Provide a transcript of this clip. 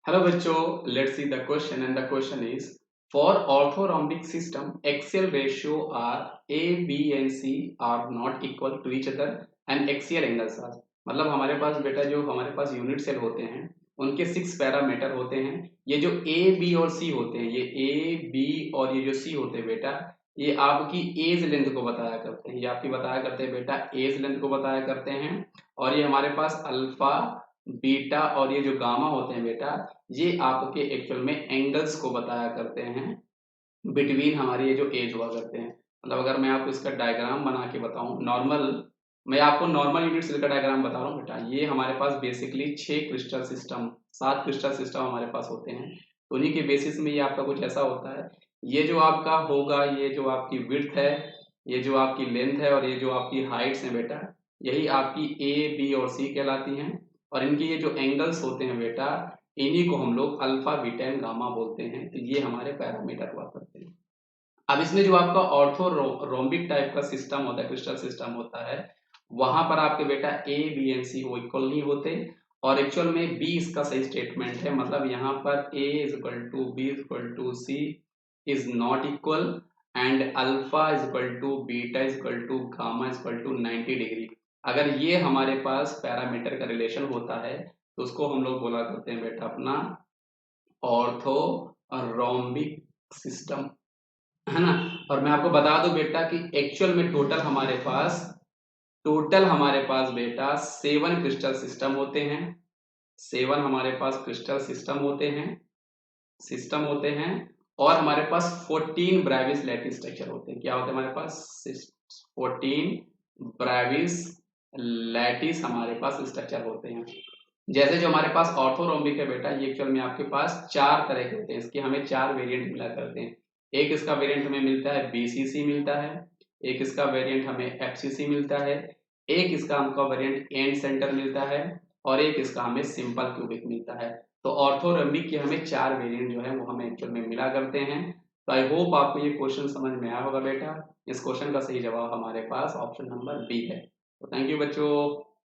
Hello बच्चों, let's see the question and the question is for orthorhombic system axial ratio are A, B and C are not equal to each other and axial angles are मतलब हमारे पास बेटा जो हमारे पास unit cell होते हैं उनके 6 parameter होते हैं। ये जो A, B और C होते हैं, ये A, B और ये जो C होते हैं बेटा, ये आपकी एज लेंथ को बताया करते हैं। ये आपकी बताया करते हैं बेटा एज लेंथ को बताया करते हैं। और ये हमारे पास अल्फा, बीटा और ये जो गामा होते हैं बेटा, ये आपके एक्चुअल में एंगल्स को बताया करते हैं बिटवीन हमारी ये जो एज हुआ करते हैं। मतलब अगर मैं आपको इसका डायग्राम बना के बताऊं नॉर्मल, मैं आपको नॉर्मल यूनिट सेल का डायग्राम बता रहा हूँ बेटा। ये हमारे पास basically 6 crystal system, 7 crystal system हमारे पास होते हैं। तो उन्हीं के बेसिस में ये आपका कुछ ऐसा होता है। ये जो आपका होगा, ये जो आपकी विड्थ है, ये जो आपकी लेंथ है और ये जो आपकी हाइट्स है बेटा, यही आपकी ए, बी और सी कहलाती हैं। और इनकी ये जो एंगल्स होते हैं बेटा, इन्हीं को हम लोग अल्फा, बीटा एंड गामा बोलते हैं। तो ये हमारे पैरामीटर हुआ करते हैं। अब इसमें जो आपका ऑर्थो रोम्बिक टाइप का सिस्टम होता है, क्रिस्टल सिस्टम होता है, वहां पर आपके बेटा ए, बी एंड सी वो इक्वल नहीं होते। और एक्चुअल में बी इसका सही स्टेटमेंट है। मतलब यहाँ पर A is equal to B is equal to C is not equal and alpha is equal to beta is equal to gamma is equal to 90 degree. अगर ये हमारे पास पैरामीटर का रिलेशन होता है तो उसको हम लोग बोला करते हैं बेटा अपना ऑर्थो रोम्बिक सिस्टम, है ना। और मैं आपको बता दूं बेटा कि एक्चुअल में टोटल हमारे पास बेटा 7 क्रिस्टल सिस्टम होते हैं। 7 हमारे पास क्रिस्टल सिस्टम होते हैं और हमारे पास 14 ब्रेविस लैटिस स्ट्रक्चर होते हैं। क्या होते हैं हमारे पास? 14 ब्रेविस लैटिस हमारे पास स्ट्रक्चर होते हैं। जैसे जो हमारे पास ऑर्थोरोम्बिक है बेटा, ये एक्चुअल में आपके पास 4 तरह के होते हैं। इसके हमें 4 वेरिएंट मिला करते हैं। एक इसका वेरिएंट हमें मिलता है बीसीसी मिलता है, एक इसका वेरिएंट हमें एफसीसी मिलता है, एक इसका हमको वेरिएंट एंड सेंटर मिलता है और एक इसका हमें सिंपल क्यूबिक मिलता है। तो ऑर्थोरोम्बिक के हमें 4 वेरिएंट जो है वो हमें एक्चुअल में मिला करते हैं। तो आई होप आपको ये क्वेश्चन समझ में आया होगा बेटा। इस क्वेश्चन का सही जवाब हमारे पास ऑप्शन नंबर बी है। तो थैंक यू बच्चों।